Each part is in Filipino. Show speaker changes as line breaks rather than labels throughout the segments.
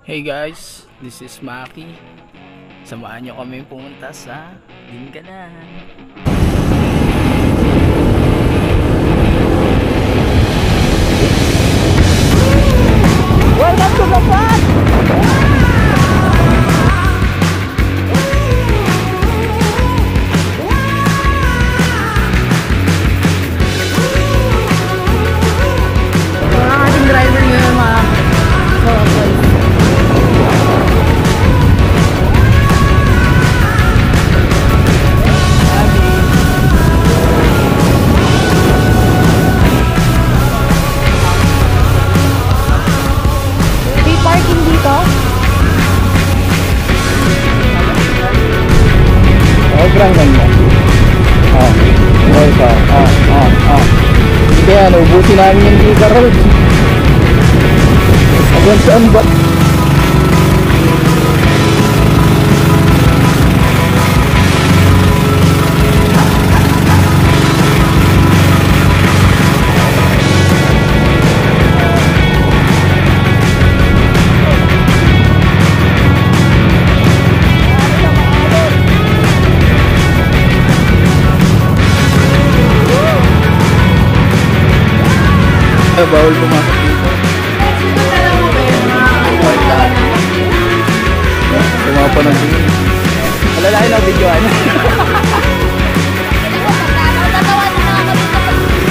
Hey guys, this is Maki. Samahan nyo kami pumunta sa Dingalan. Welcome to the park! Ang ating driver nyo yung mga
parking dito?
Sobrang ganda. Hindi yan, ubusin namin yung Giga Road. Hanggang saan ba? Bawal pumasok dito. Tumapa ng tingin. Malalaki na videoan.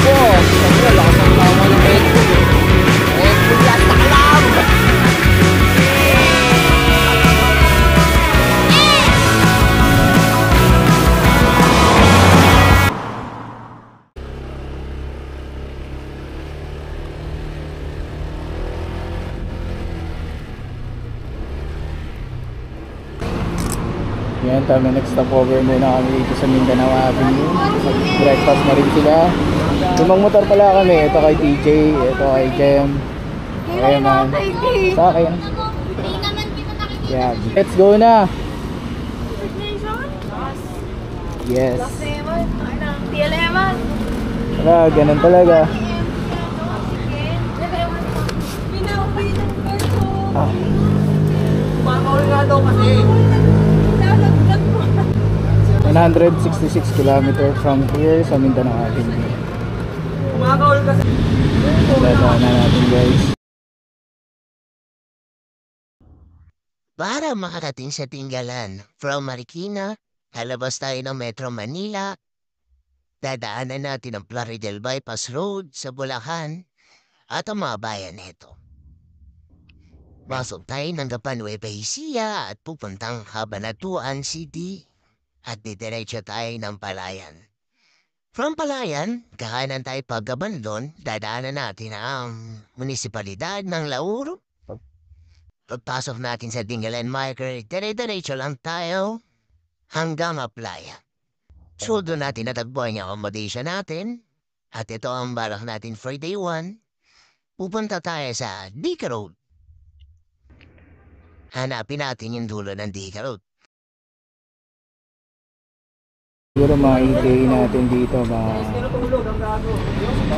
Oo, sobrang lakas ng tama ng Red Bull. Red Bull yan, taklam! Yan, tama, next stopover muna kami dito sa Mindanao Avenue. Breakfast na rin sila. Limang motor pala kami. Ito kay TJ, ito kay Jem. Okay man. Sa akin. Yan. Let's go na! Yes. Wala, ganun talaga.
Makakawal nga daw kasi
166 km from here sa Mindanao Avenue.
Kumakawal kasi.
Dadaan na natin guys.
Para makarating sa Dingalan, from Marikina, halabas tayo ng Metro Manila, dadaanan natin ang Plaridel Bypass Road sa Bulacan at ang mga bayan nito. Pasok tayo ng Nueva Ecija at pupuntang Cabanatuan City at didiretso tayo ng Palayan. From Palayan, kakanan tayo pagkabandon, dadaanan natin ang munisipalidad ng Lauro. Pagpasok natin sa Dingalan Market, dire-diretso lang tayo hanggang Playa. So doon natin natagpuan yung accommodation natin at ito ang balak natin for day 1. Pupunta tayo sa Dica Road. Hanapin natin yung dulo ng Dica Road.
Siguro mga ETA natin dito mga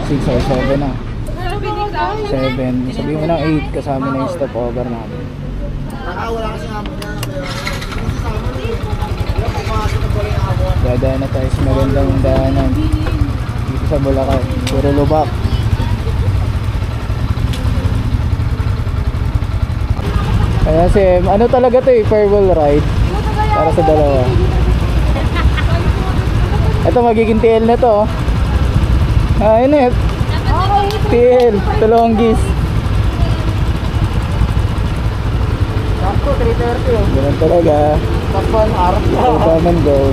6 or 7 na. 7. Sabihin mo ng 8 kasama na yung stopover natin.
Nakawala kasi nga muna.
Dadaan na tayo sa magandang daanan dito sa Bulacan. Puro lubak. Kaya Sim, ano talaga to eh, farewell ride para sa dalawa. Ito magiging TL na to. Inip. TL, Tulonggis.
Sakto, 3:30.
Ganun talaga.
Tapos harap na.
Come and go.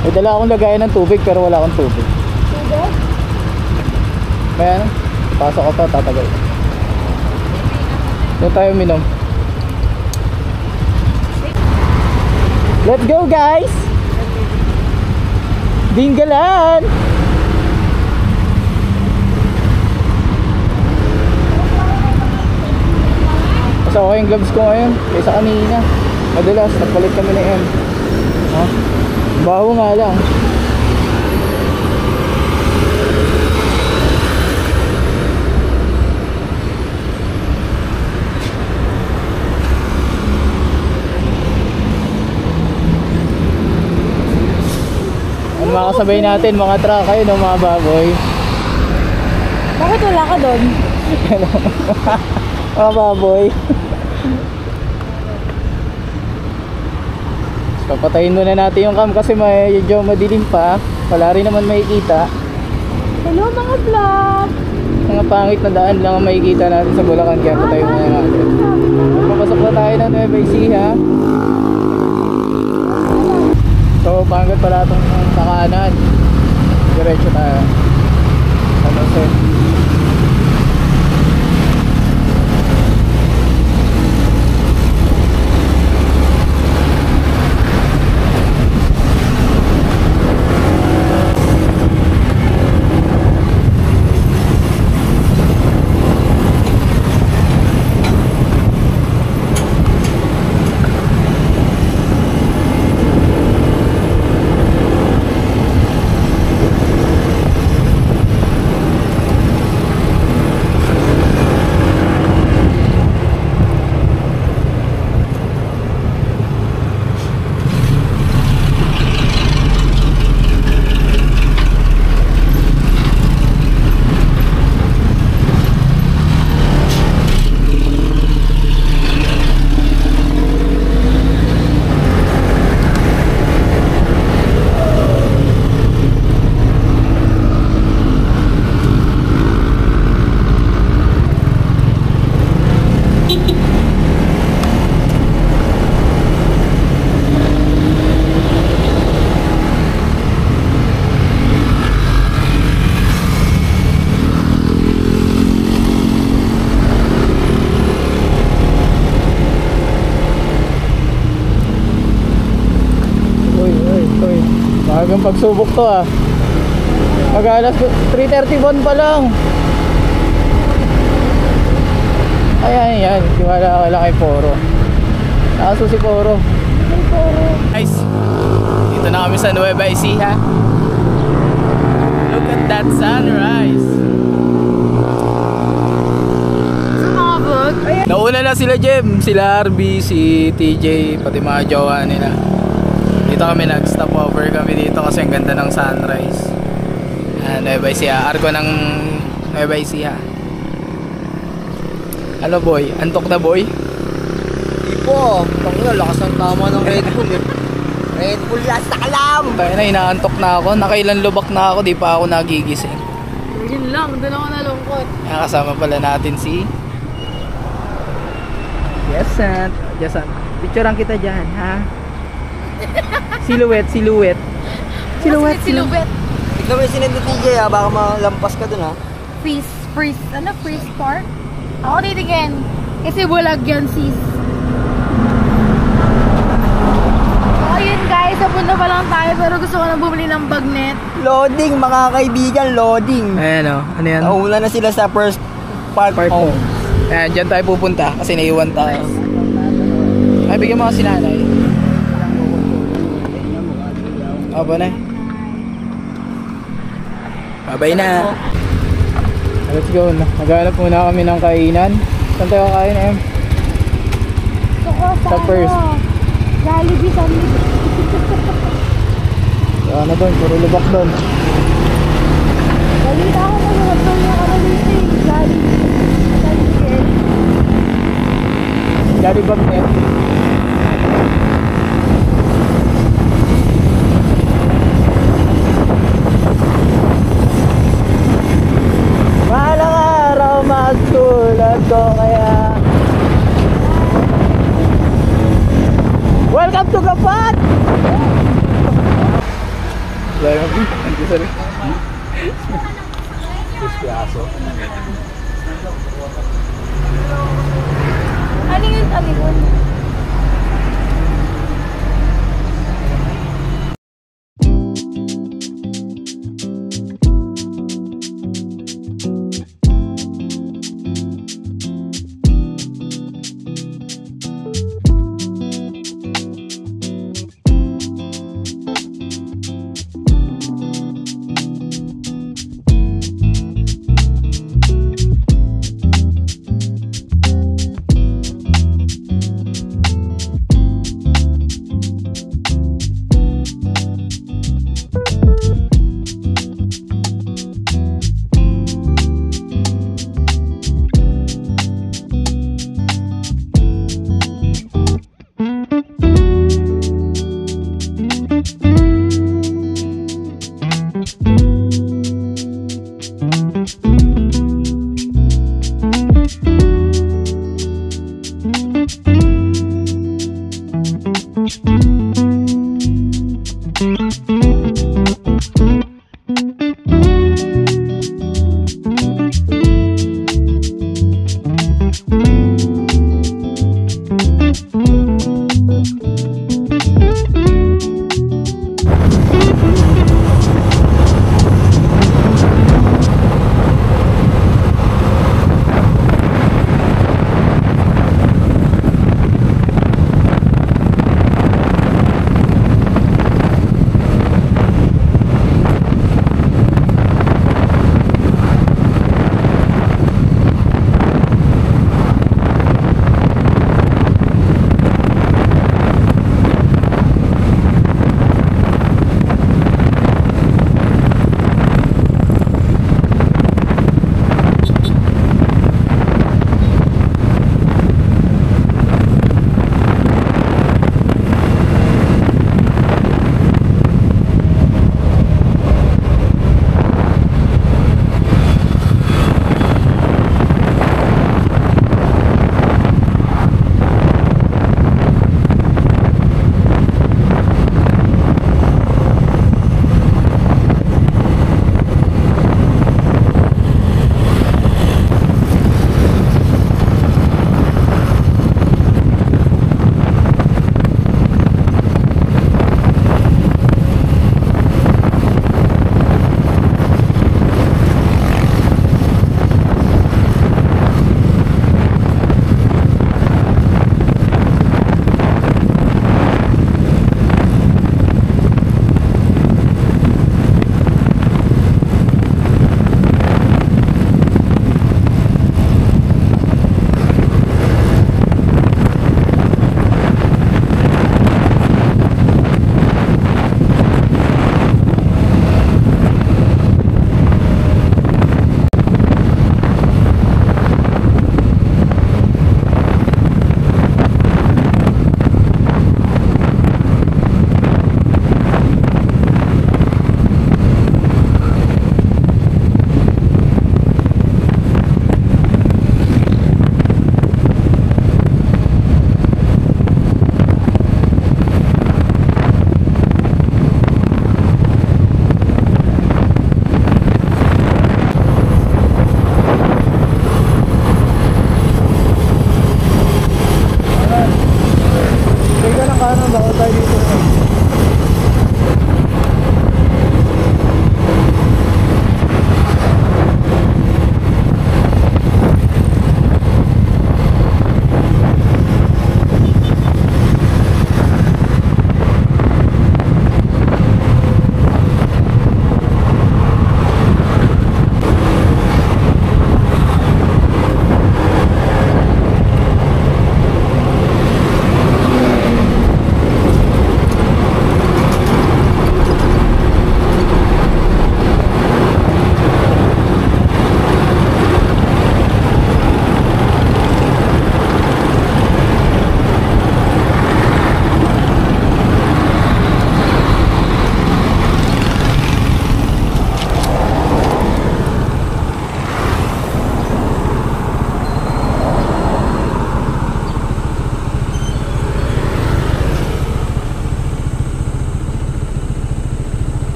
May dala akong lagayan ng tubig pero wala akong tubig.
Tubig?
May ano? Pasok ko pa, tatagal. Doon tayo minom. Let's go guys! Dingalan! Mas okay yung gloves ko ngayon kaysa kanina. Madalas, nagpalit kami ni M. Baho nga lang. mga kasabay natin, mga truck, kayo no, mga baboy.
Bakit wala ka doon?
Mga baboy. Papatayin muna natin yung cam kasi medyo madilim pa. Wala rin naman makikita.
Hello mga vlog!
Mga pangit na daan lang ang makikita natin sa Bulacan, kaya patayin muna natin. Papasok na tayo ng Nueva Ecija. So pangit pala itong kakanan. Diretso tayo. Ano sir? Magang pagsubok to ah. Mag-alas 3:31 pa lang. Ayan yan, wala kay Poro. Nakaso si Poro. Guys, dito na kami sa Nueva Ecija. Look at that sunrise. Nauna na sila Jem, sila RB, si TJ, pati mga jowa nila. Dito kami nag-stop over kami dito kasi ang ganda ng sunrise. Nueva Ecija, arko ng Nueva Ecija. Ano boy? Antok na boy?
Hindi po. Tangina, lakas ng tama ng Red Bull eh. Red Bull yan sa kalam!
Kaya na, inaantok na ako. Nakailan lubak na ako, di pa ako nagigising.
Yun lang, doon ako nalungkot.
Kaya kasama pala natin si Jason. Jason, picturean kita dyan, ha? Silhouette.
Silhouette.
Tignan mo yung sinend ni TJ ha, baka malampas ka dun ha.
Freeze park? Ako titigin. Kasi bulag yan sis. So ayun guys, napunta pa lang tayo pero gusto ko na bumili ng bagnet.
Loading mga kaibigan, loading.
Ayan o, ano yan?
Nauna na sila sa first park home.
Ayan, dyan tayo pupunta kasi naiwan tayo. Ay, bigyan mo kasi nanay. Aba na. Babay na. Let's go na. Maghanap muna kami ng kainan. Saan tayo kakain, Em?
Sa
first.
Jollibee sandwich.
Ano doon? Puro lubak doon.
Balita ako na yung dito yung Jollibee sandwich.
Jollibee net. Malang araw magsulat ko kaya. Welcome to Gapat! Layo mo, hindi sa rin. Pispiaso.
Ano yun?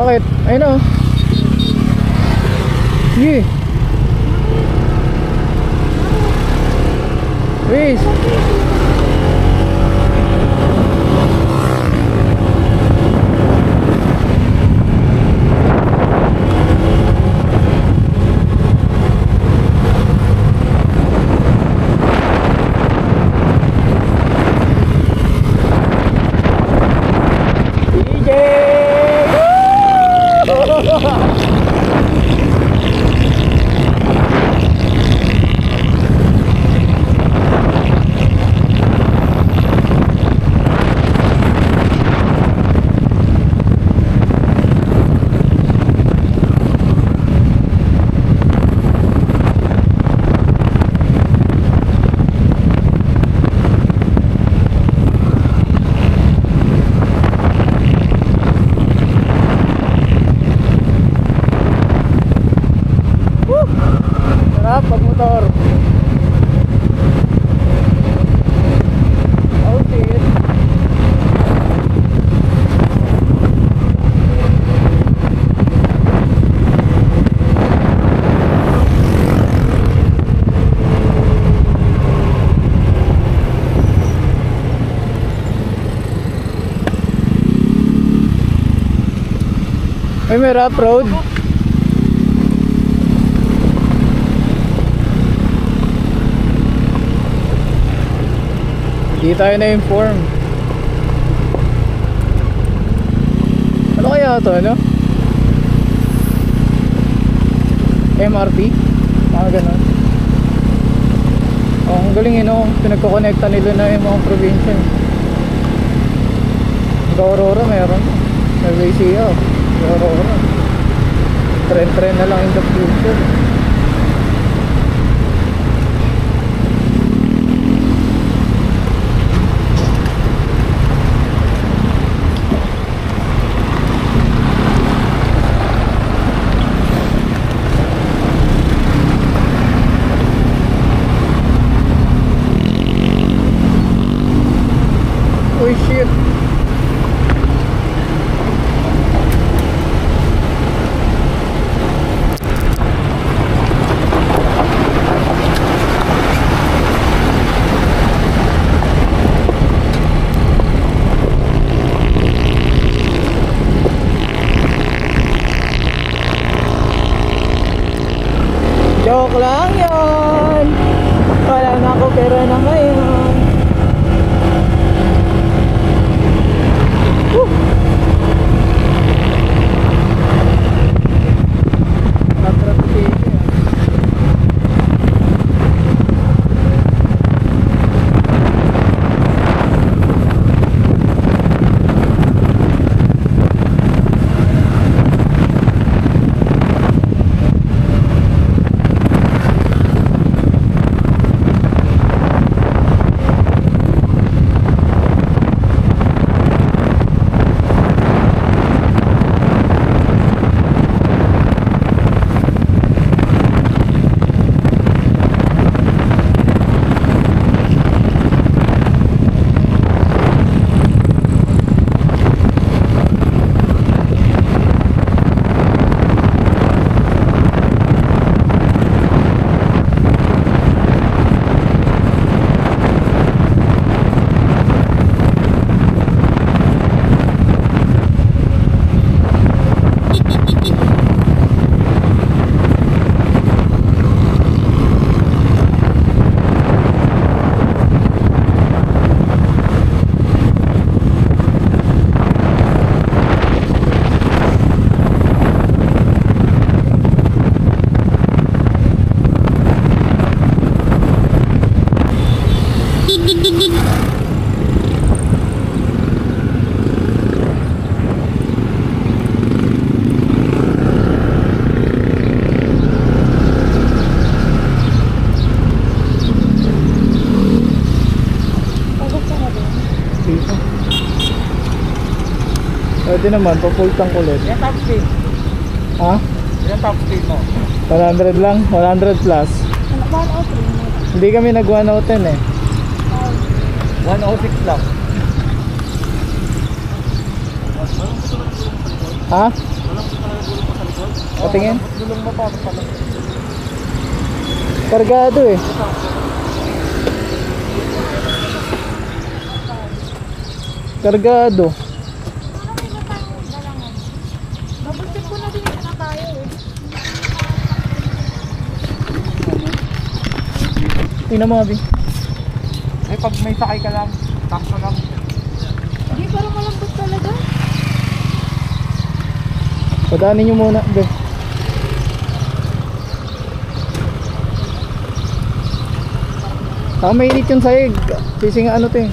Bakit? Ayun o. Sige. Please. Sarap pagmotor. Oh shit. May rough road. Hindi tayo na-inform. Ano kaya ito, ano? MRT? Ganun. Oh, ang galing yun, oh. Pinagkakonekta nila na yung mga probinsya. Sa Aurora meron. Sa Valencia, sa Aurora. Tren na lang in the future. Oh shit. Joke lang yun. Wala na ako pera na ngayon. Pwede naman, papultang kulit.
Yan top speed.
Ha?
Yan top speed mo.
100 lang? 100 plus?
103.
Hindi kami nag 110 eh.
106 lang.
Ha?
Walang
Patingin.
Dulong mo pa pala.
Kargado eh. Kargado.
Double check ko na din na tayo eh.
Tingnan mo, Abi.
Eh, pag may sakay ka lang, takso lang.
Hindi, parang malambot talaga.
Padaanin nyo muna, Abi. Saka mainit yung sahig. Sising ano to eh.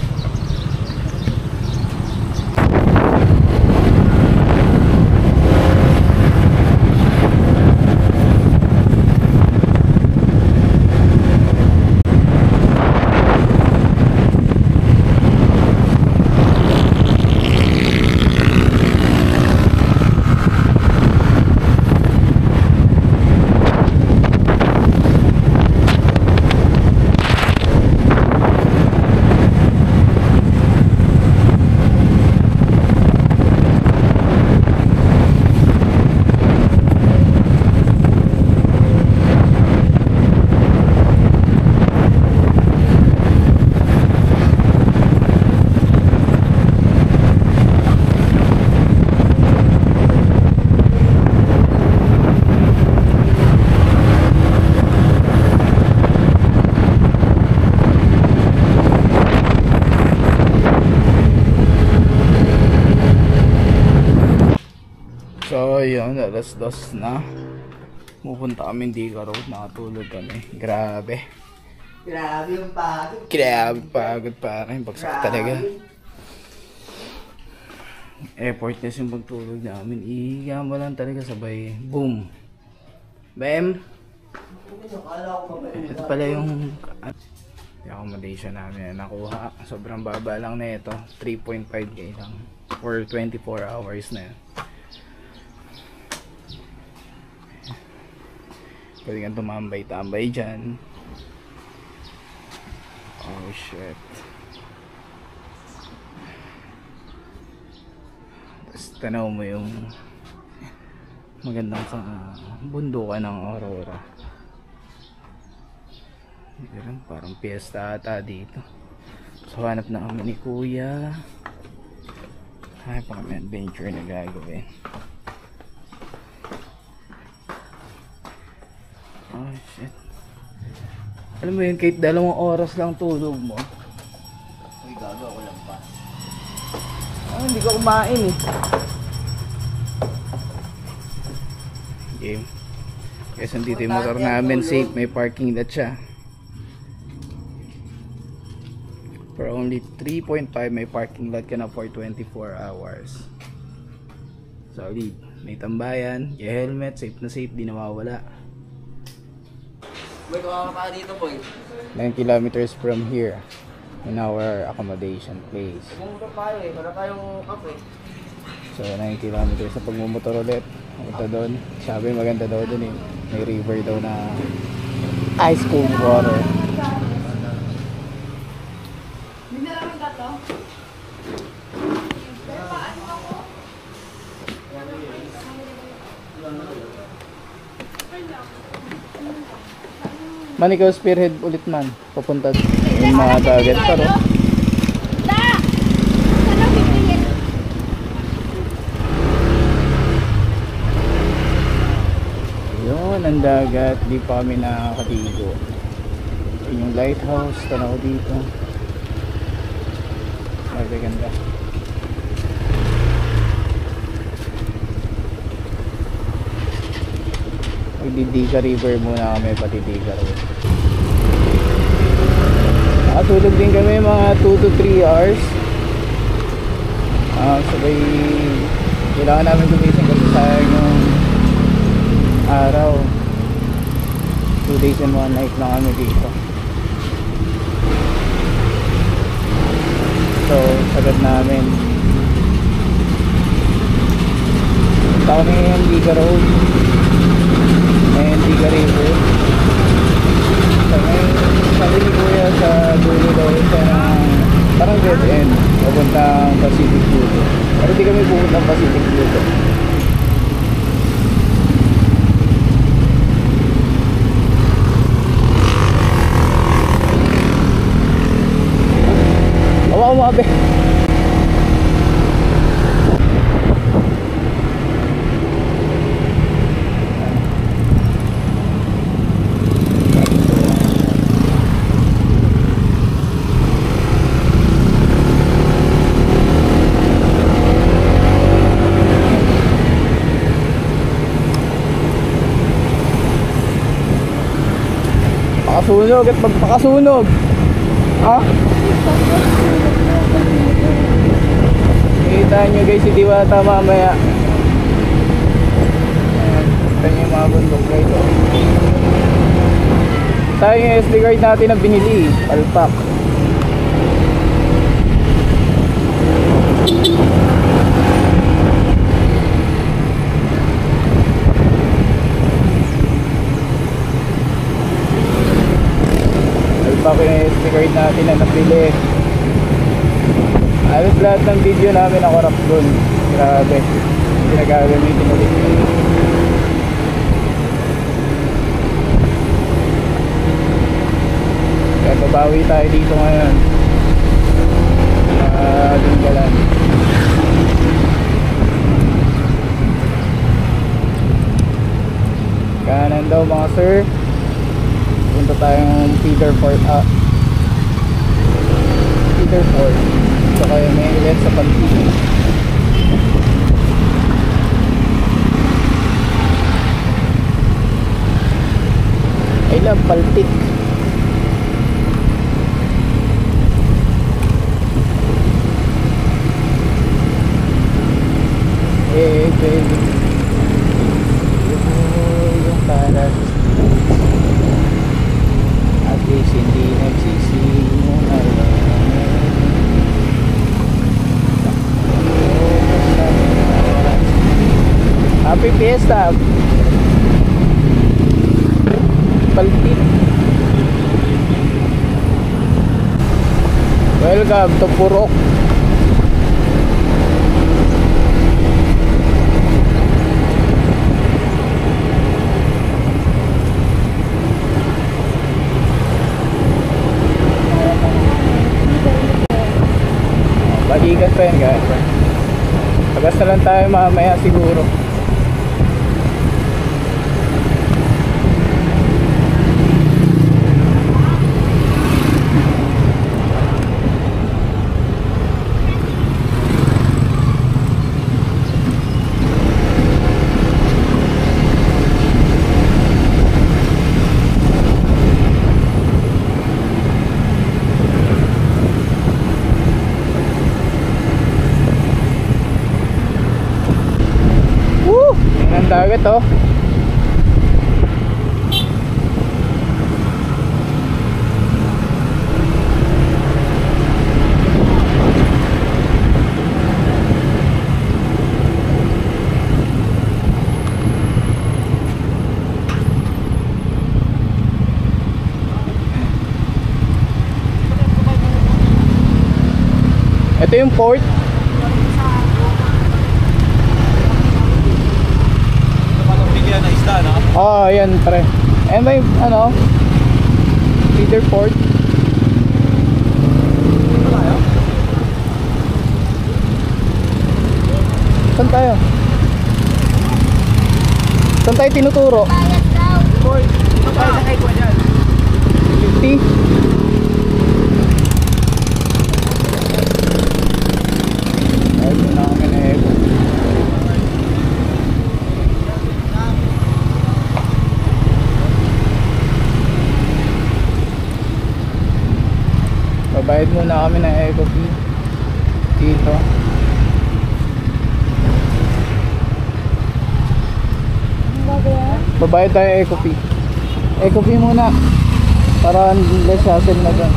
So yun, alas 2 na. Pupunta kami Dica Road, nakatulog kami. Grabe.
Grabe yung pagod.
Grabe pagod pa rin, bagsak talaga. Effortless yung pagtulog namin. Ihiga mo lang talaga sabay boom. Bam! Ito pala yung accommodation namin na nakuha. Sobrang baba lang na ito. 3.5k lang. For 24 hours na yun. Pwede kang tumambay-tambay dyan. Oh shit. Tapos tanaw mo yung magandang bundukan ng Aurora. Parang piyesta ata dito. So hanap na kami ni Kuya. Ay pa kami adventure na gagawin. Oh shit. Alam mo yun, kahit 2 oras lang tulog mo.
Uy, gago ako lang pa.
Hindi ka kumain eh. Game. Kasi nandito yung motor namin, safe, may parking lot siya. For only 3.5 may parking lot ka na for 24 hours. Solid. May tambayan, may helmet, safe na safe, di nawawala.
Boy, kuha ka dito, boy.
9 kilometers from here in our accommodation place.
Pumunta tayo eh, para tayong kape.
So 9 kilometers na pagmumotor ulit. Punta doon. Sabi maganda daw doon eh. May river daw na ice cold water.
Hindi na namin kato.
Man, ikaw spearhead ulit man. Papunta yung mga dagat pa ro. Yun ang dagat. Di pa kami nakakatigo. Yun yung lighthouse. Tanaw dito. Grabe ganda. Magdidiga river muna kami, pati Dica Road. Nakatulog din kami mga 2 to 3 hours. Sabay kailangan namin gumising kasi sayang yung araw. 2 days and 1 night lang kami dito. So sagad namin. Punta kami yung Dica Road and Dica River. Sabi ni Kuya sa dulo daw ito na parang dead end papuntang Pacific Pluto. Pero di kami pupuntang Pacific Pluto. mga be. Pakasunog at magpakasunog. Ha? Kita nyo guys si Diwata mamaya. Ayan, kita nyo yung mga bundok guys. Oh. Tayo yung SD card natin na binili. Palpak. Palpak yung SD card natin na nabili. Halos lahat ng video namin nakorap doon. Grabe. Hindi na gagamitin ulit. Kaya babawi tayo dito ngayon. Dinggalan. Kanan daw mga sir. Punta tayong Peter Fort. Peter Fort. So kaya may ulit sa Paltik. I love Paltik. Hey baby, yung para at least hindi nagsisino na lang. Happy Fiesta Paltik. Welcome to Purok. Balikan pa yun guys. Tagas na lang tayo mamaya siguro. Ang dagat oh. Ito yung port. Oh, ayan pre. And may ano? Peter Fort. Saan tayo? Saan tayo tinuturo? Fort. Saan tayo ko dyan? 50? Ay, doon na kami na ego. Babayad muna kami ng eco fee dito. Babayad tayo eco fee. Eco fee muna para less hassle na dyan.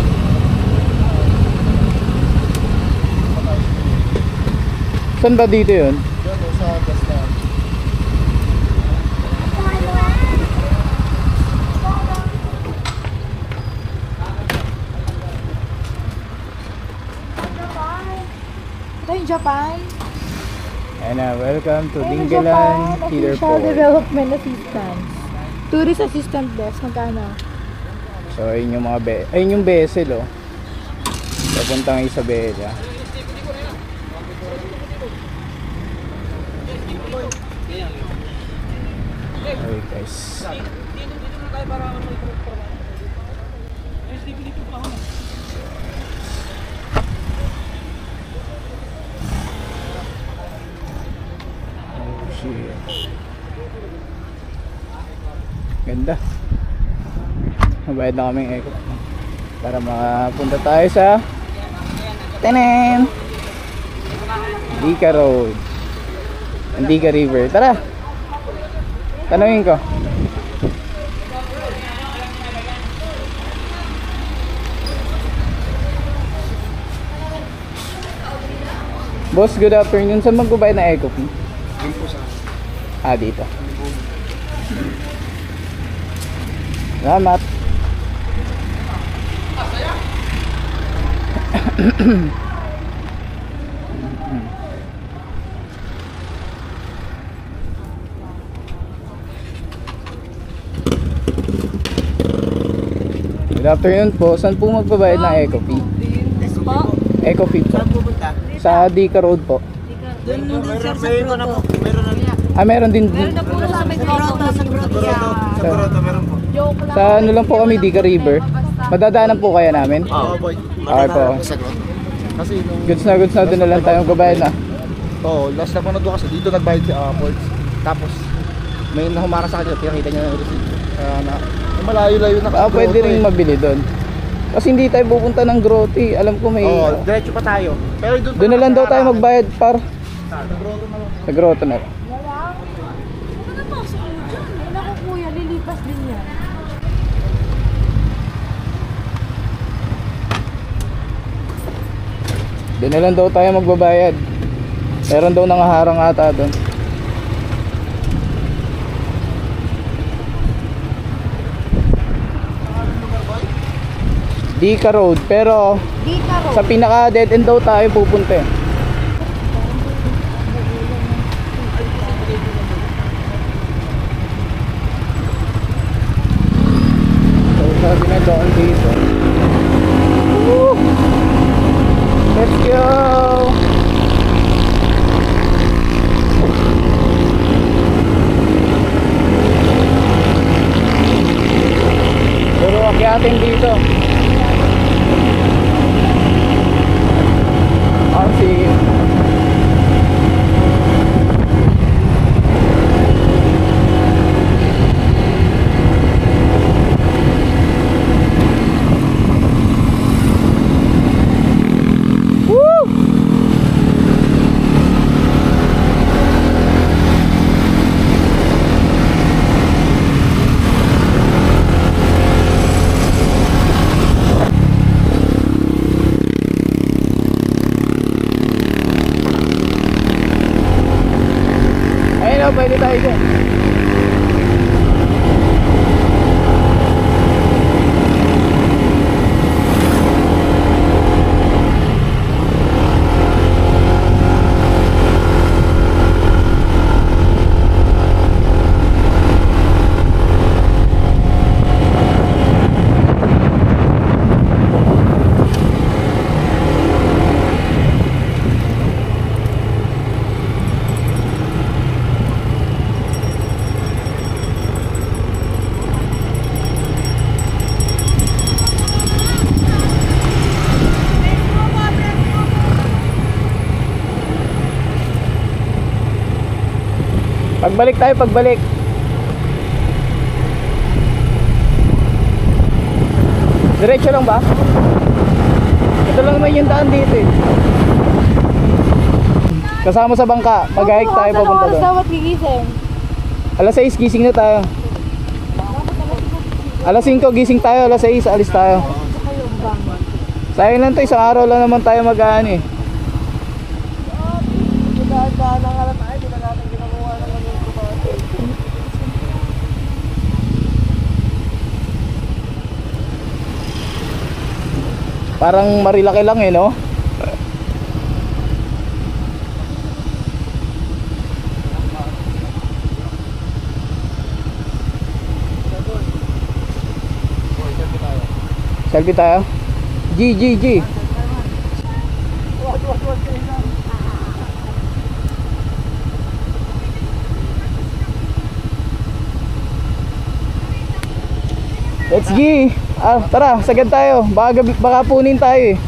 Saan ba dito yun?
Diyan sa Basta.
Ito yung Japan.
And welcome to
Ayun,
Dinggalan,
Japan
Peter
Official
Fort.
Development Assistance. Tourist Assistant Desk. Magkano?
So ayun yung mga ayun yung vessel oh. Papuntang Isabela. Okay guys. Oh shit. Ganda. Mabayad na kaming eco para makapunta tayo sa Tenen Andika Road, Andika River. Tara, tanungin ko. Boss, good afternoon. Saan magbabayad na eco fee?
Dito sa
Dito. Salamat. Good afternoon po. Saan po magbabayad ng eco fee?
Yes po.
Eco fee po.
Saan pupunta?
Sa Andika Road po.
Doon sir sa
Meron na po.
grotto.
Meron na.
Meron din.
Meron na po sa may grotto. Sa grotto.
Sa Grotto, meron po.
Joke lang.
Sa ano lang po kami, Andika River. Madadaanan po kaya namin.
Oo, boy.
Okay po.
Sa Grotto. Kasi nung...
Goods na doon na lang tayo magbabayad na.
Oo, last na panood ko kasi dito nagbayad si Ports. Tapos may nahumara sa kanya, pinakita niya ng receipt. Malayo-layo na
Pwede rin mabili doon. Kasi hindi tayo pupunta ng grotto eh. Alam ko may...
Oo, diretso pa tayo. Pero
Doon na lang daw tayo magbayad par. Sa grotto na lang.
Ano na pasok mo dyan? Ay naku kuya, lilipas din yan.
Doon na lang daw tayo magbabayad. Meron daw nangaharang ata doon. Andika Road, pero
Andika Road.
sa pinaka dead end daw tayo pupunta eh. So sabi na doon dito. Woo! Let's go! Pero akyatin dito. Sige. Woo! Pwede tayo dyan. Pagbalik tayo, pagbalik. Diretso lang ba? Ito lang naman yung daan dito eh. Kasama sa bangka, mag-hike tayo papunta doon.
Dapat gigising.
Alas 6 gising na tayo. Alas 5 gising tayo, alas 6 alis tayo. Sayang lang to, isang araw lang naman tayo mag-aan eh. Parang Marilaki lang eh, no? Selfie tayo. G. Let's G. Tara, sagad tayo. Baka punin tayo eh.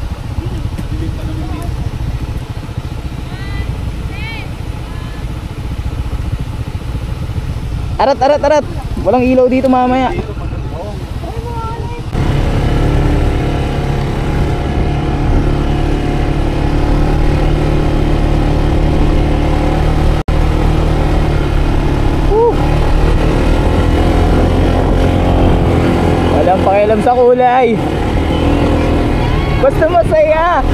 Arat, arat, arat. Walang ilaw dito mamaya. Walang pakialam sa kulay. Basta masaya.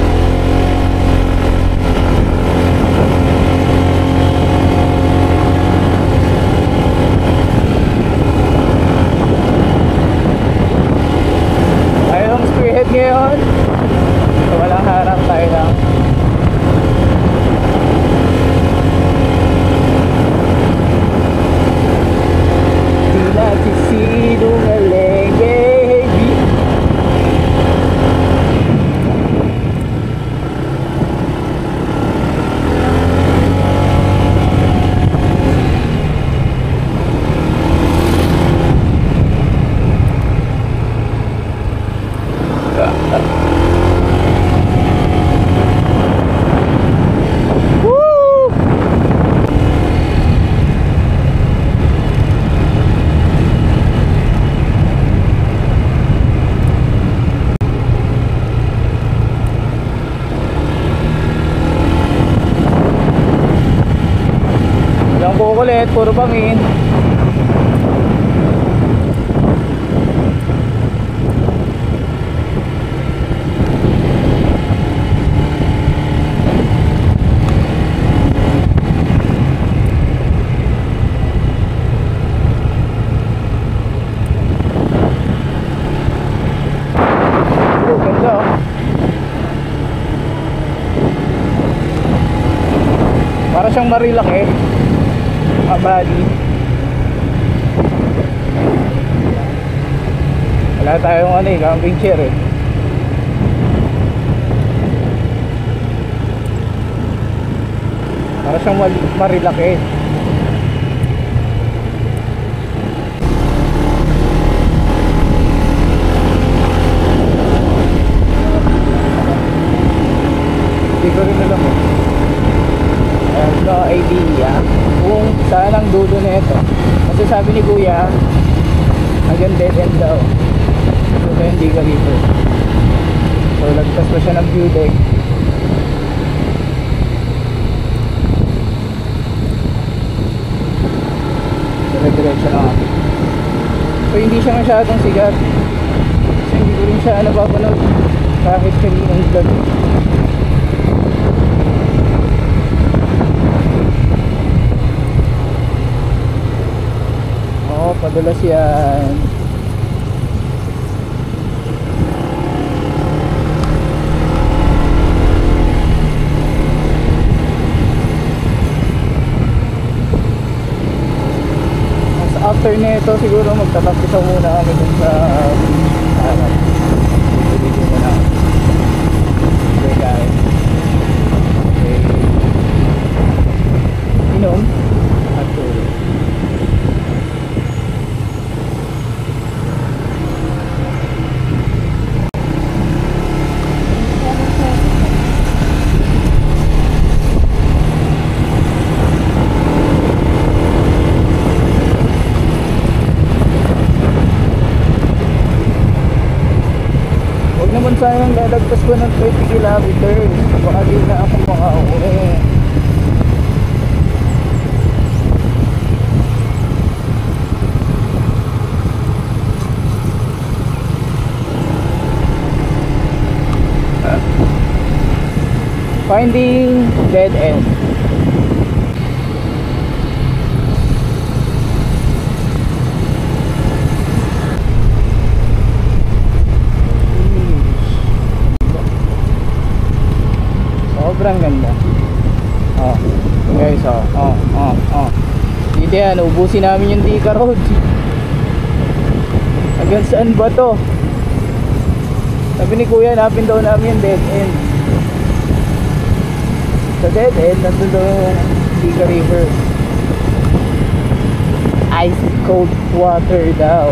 Tayo lang spearhead ngayon. So, walang harap, tayo lang. Di natin sinungaling. Kukulit, puro bangin. Ganda oh. Para siyang marilak eh. Body. Wala tayong ano eh, camping chair eh. Para siyang marilak eh. Hindi ko rin alam eh. No idea kung saan ang dulo na ito. Kasi sabi ni Kuya hanggang dead end daw. So hindi ka dito. So lagpas pa siya ng view deck. Dire-diretso na kami. So hindi siya masyadong sigat. So hindi ko rin siya napapanood kahit kaninang vlog. Padulas yan. After nito siguro magtatapos muna kami dun sa dito muna okay guys, okay, inom at tulog. Naman sayang lalagpas ko ng 20 kilometers. Baka di na ako makauwi. Finding dead end. Sobrang ganda. Oh, guys, dito yan, ubusin namin yung Dika Road. Hanggang saan ba to? Sabi ni Kuya, napin daw namin yung dead end. Sa dead end, nandun daw yung Dika River. Ice cold water daw.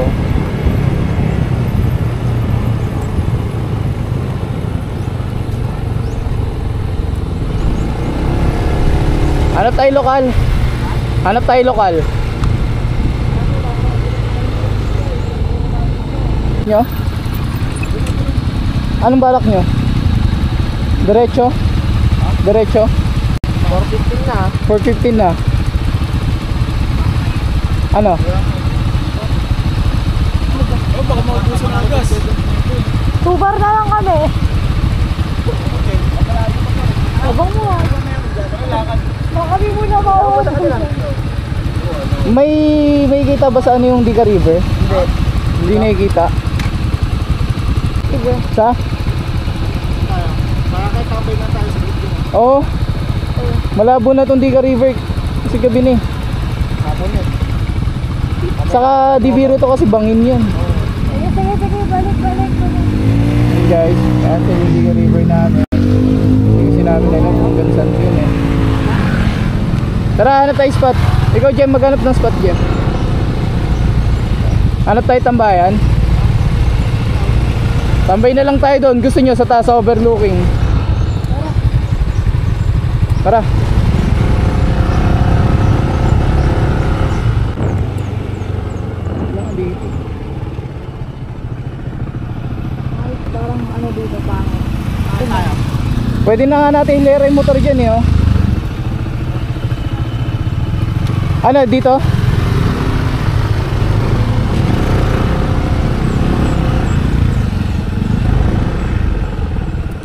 Hanap tayo lokal. Hanap tayo lokal. Nyo? Anong balak nyo? Diretso? Diretso?
415 na.
415 na. Ano?
Oh, baka maubusan ng gas.
2 bar na lang kami. Abang mo ah. Baka kami muna maubusan.
May kita ba sa ano yung Diga River?
Hindi.
Hindi nakikita.
Sige.
Sa?
Para kahit tambay lang tayo sa video.
Oo. Malabo na tong Diga River. Kasi gabi ni.
Hapon yun.
Saka di biro to kasi bangin yun.
Sige, sige, sige. Balik.
Hey guys, yan sa yung Diga River namin. Hindi kasi namin alam kung hanggang saan yun eh. Tara, hanap tayo spot. Ikaw Jem, maghanap ng spot Jem. Hanap tayo tambayan. Tambay na lang tayo doon. Gusto nyo sa taas overlooking. Tara. Wala dito.
Ay, parang ano dito pangit.
Pwede na nga natin hilera yung motor dyan eh oh. Ano dito?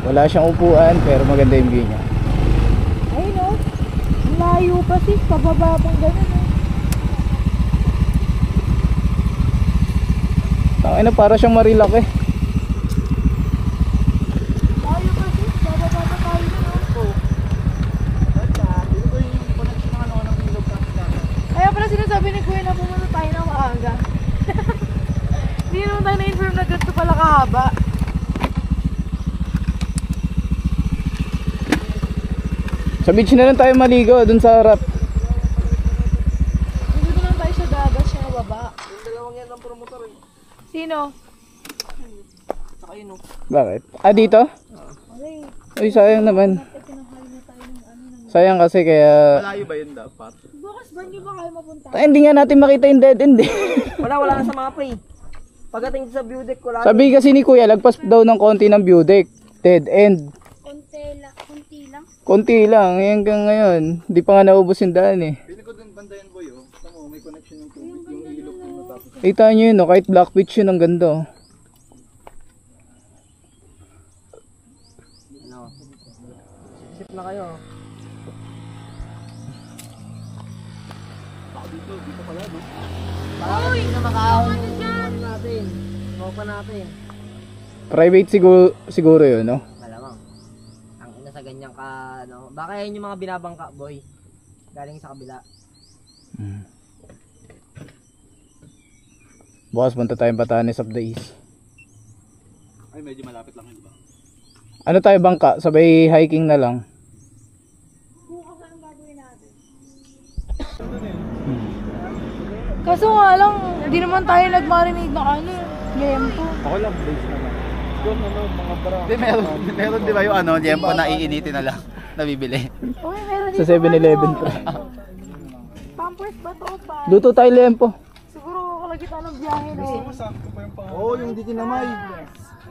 Wala siyang upuan pero maganda yung view niya.
Ay no. Layo pa sis. Pababa pang ganun eh.
Tangina para siyang Marilak eh.
Layo pa sis. Bababa pa tayo na no. Kaya pala sinasabi ni Kuya na pumunta tayo na maaga. Hindi naman tayo na-inform na ganito pala kahaba.
Sa beach na lang tayo maligo dun sa harap.
Dito lang tayo sa dagat siya na baba.
Yung dalawang yan ang promotor eh.
Sino?
Saka yun oh.
Bakit? Ah dito?
Okay.
Uy sayang naman. Sayang kasi kaya
Malayo ba yun dapat?
Bukas ba hindi ba kayo mapunta?
hindi nga natin makita yung dead end eh.
Wala na sa mapa eh. Pagdating sa view deck wala.
Sabi kasi ni Kuya lagpas daw ng konti ng view deck. Dead end.
Konti lang.
Konti lang hanggang ngayon. Di pa nga naubos yung daan eh.
Pili ko dun bandayan boy oh. Tama may connection yung tubig yung ilog yung natapos.
Kita nyo yun, no? Kahit black pitch yun, ang ganda. Oh.
Ano? Isip na kayo. Dito pala no? Uy! Dito makahon natin. Smoke pa natin.
Private siguro yun, no?
Malamang. Ang ina sa ganyang ka, no? Baka yan yung mga binabangka, boy. Galing sa kabila.
Bukas punta tayong Batanes of the East.
Ay medyo malapit lang yun ba?
Ano tayo bangka? Sabay hiking na lang.
Kaso nga lang, hindi naman tayo nag-marinate na ano, lempo.
Ako lang base naman. Doon ano mga bara.
Hindi, meron di ba yung ano, Jempo na iinitin na lang, nabibili.
Okay, meron
Sa
dito
7-Eleven
ano,
pa.
Pampers ba to pa?
Luto tayo lempo.
Siguro kalagitan ng biyahe no.
Oo, yung di kinamay.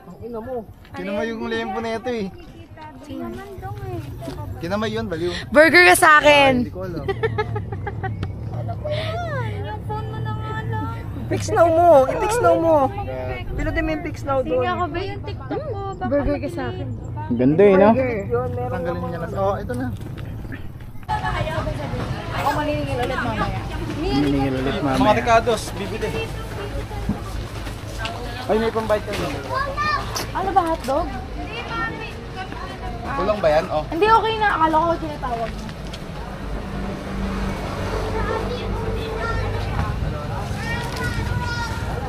Ang ina mo.
Kinamay yung lempo na ito eh. Kinamay yun, baliw.
Burger ka sa akin.
Hindi ko alam.
Fix now mo! I-fix now mo! Pinutin mo yung fix now doon.
ba yung TikTok ko? Burger ka sa akin.
Ang ganda eh, no?
Yun, meron
Tanggalin niya na. Oh, ito na.
Ako maniningil ulit mamaya.
Miningil ulit
Mga
mamaya.
Ricardos, bibili. Ay may pambite kayo.
Ano ba hotdog?
Kulang ba yan? Oh.
Hindi okay na. Akala ko tinatawag mo.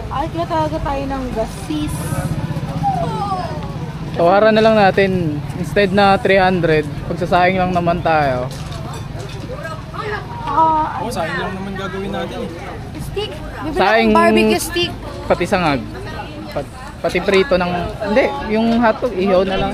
Ay, kaya talaga tayo ng gasis.
Tawaran na lang natin. Instead na 300, pagsasayang lang naman tayo.
Oo, sayang lang naman gagawin natin eh.
Stick. Bibili
Saing-
akong barbecue stick.
Pati sangag. Pati prito ng... Hindi, yung hotdog, ihaw na lang.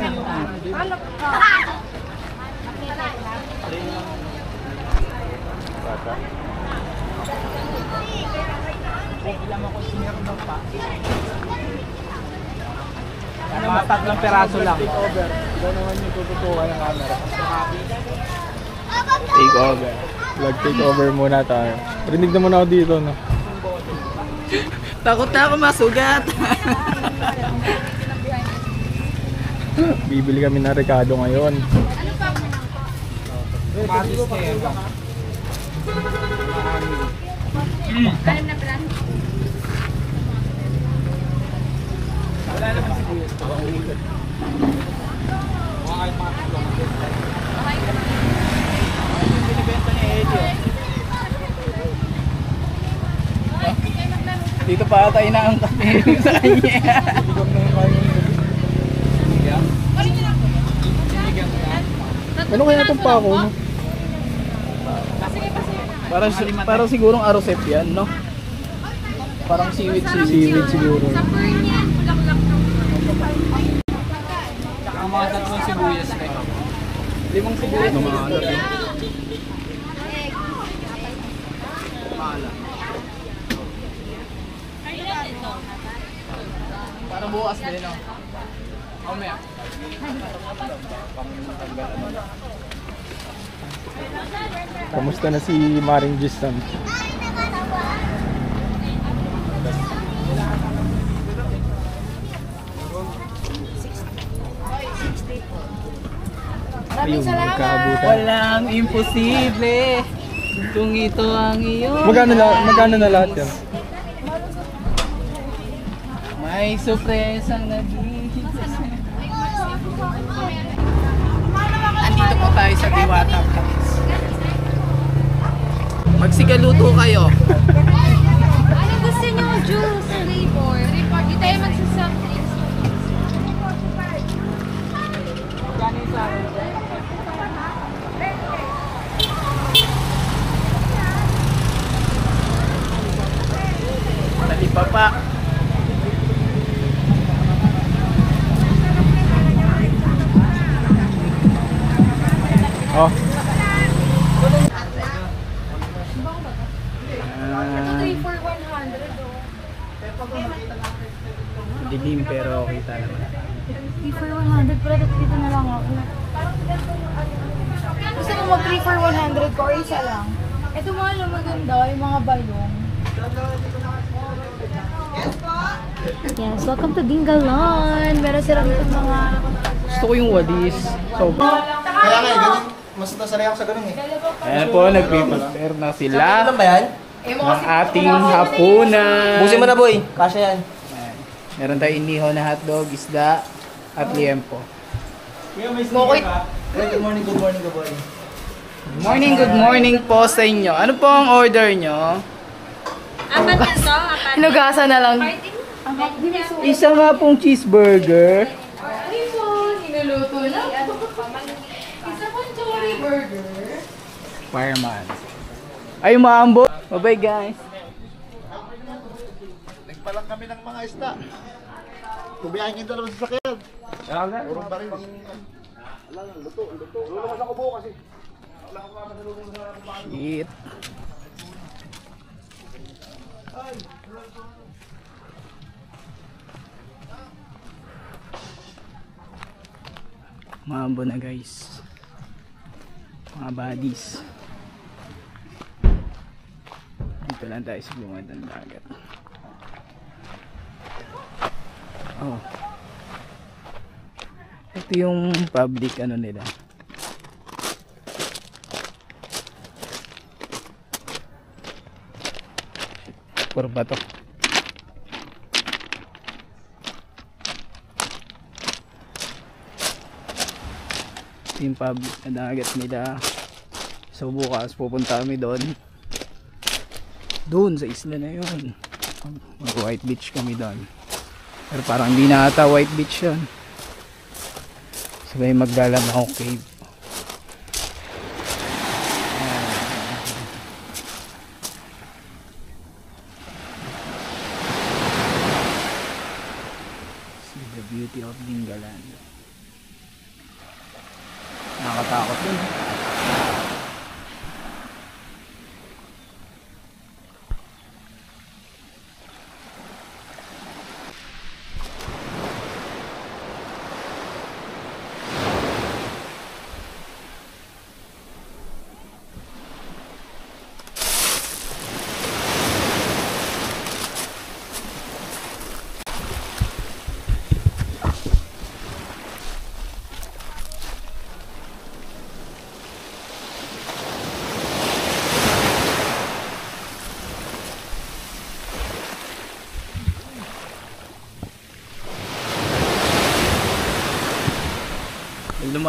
Mga tatlong peraso lang.
Take over. Ito naman yung tututukan ng camera. Take over. Vlog take over muna tayo. Rinig naman ako dito, no?
Takot na ako masugat.
Bibili kami ng Ricardo ngayon.
Dito pa tayo na ang kape sa kanya.
Ano kaya itong pako, no?
Parang sigurong arosep yan, no? Parang seaweed
siguro.
Ang mga tatlong sibuyas kayo. 5 sibuyas.
Ano mga alat, eh?
Para bukas din, no? Mamaya.
Kamusta na si Maring Gistan? Ayun, magkaabutan.
Walang imposible kung ito ang iyong
Magkano na lahat yan?
may sorpresang naging. Andito po tayo sa Diwata Place. Magsigaluto kayo.
Ano gusto niyo? Juice, flavor. Di tayo magsasoft drinks.
Talipapa.
Oh.
Ito 3 for 100 oh.
Dilim pero kita naman.
3 for 100 pero dito na lang ako. Gusto mo mag 3 for 100 ko or isa lang? Ito mga lumaganda, yung mga balong. Yes, welcome to Dingalan. Meron silang itong mga...
Gusto ko yung wadis. So,
Kaya nga, ganun. Mas nasanay ako sa ganun eh.
Ayan po, nagpiprepare na sila
Ano ba yan?
ng ating hapunan.
Busin mo na boy. Kasya yan.
Ayan. Meron tayong inihaw na hotdog, isda, at liempo.
Mokoy.
Good morning, good morning, good morning.
Good morning po sa inyo. Ano po ang order nyo?
Apat na to? Apat.
Hinugasan na lang. Isa nga pong cheeseburger.
Ay po, hinuluto na. Isa pong chori burger.
Fireman.
Ay, maambot. Bye-bye guys.
Nagpalang kami ng mga isda. Kubiyahin yung dalawang sasakyan. Urong ba rin? Luto. Lulumas ako bukas eh.
Shit. Maambot na guys. Mga buddies. Dito lang tayo sa bungad ng dagat. Oh. Ito yung public ano nila. Puro bato. Ito yung public na dagat nila. So bukas pupunta kami doon. Doon sa isla na yun. Mag White Beach kami doon. Pero parang hindi na ata White Beach yun. Sabay maglalamaw cave. See the beauty of Dingalan. Nakakatakot yun.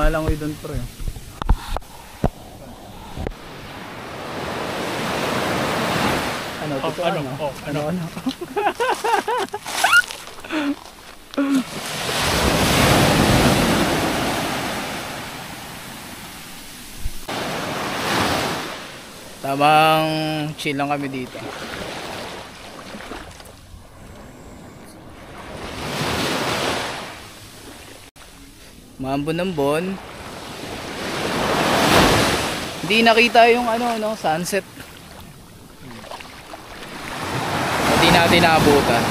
lumalangoy doon pre. Ano, totoo ano? Ano? Tamang chill lang kami dito. Maambon-ambon. Hindi nakita yung ano no, sunset. Hindi natin naabutan.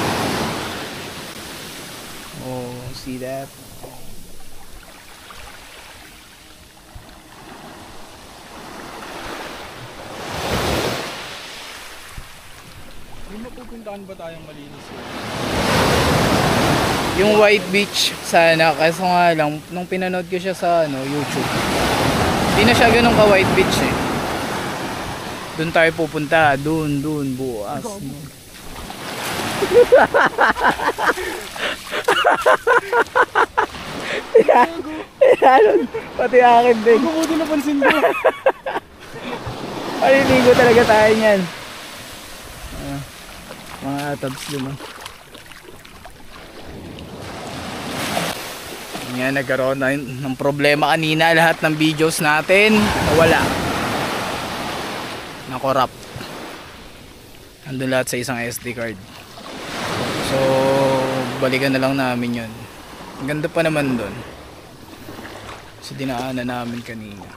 Oh, see that?
May mapupuntahan ba tayong malinis?
Yung White Beach sana, kaso nga lang nung pinanood ko siya sa ano, YouTube. Hindi na siya ganun ka White Beach eh. Doon tayo pupunta, doon bukas. Pati akin din.
Buti napansin ko.
Paliligo talaga tayo niyan. Mga atabs naman. Yan, nagkaroon ng problema kanina. Lahat ng videos natin nawala. Na-corrupt. Nandun lahat sa isang SD card. So, balikan na lang namin yun. Ang ganda pa naman dun. So, dinaanan namin kanina.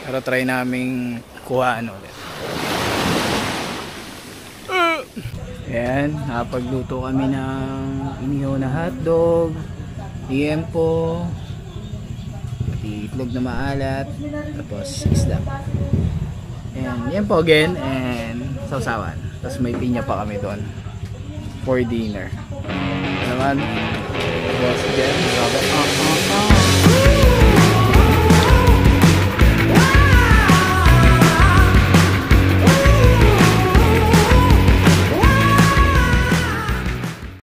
Pero try naming kuhaan ulit. Ayan, nakapagluto kami ng inihaw na hotdog, liempo, pati itlog na maalat, tapos isda. And yan po again, and sausawan. Tapos may pinya pa kami doon for dinner. Naman, boss again.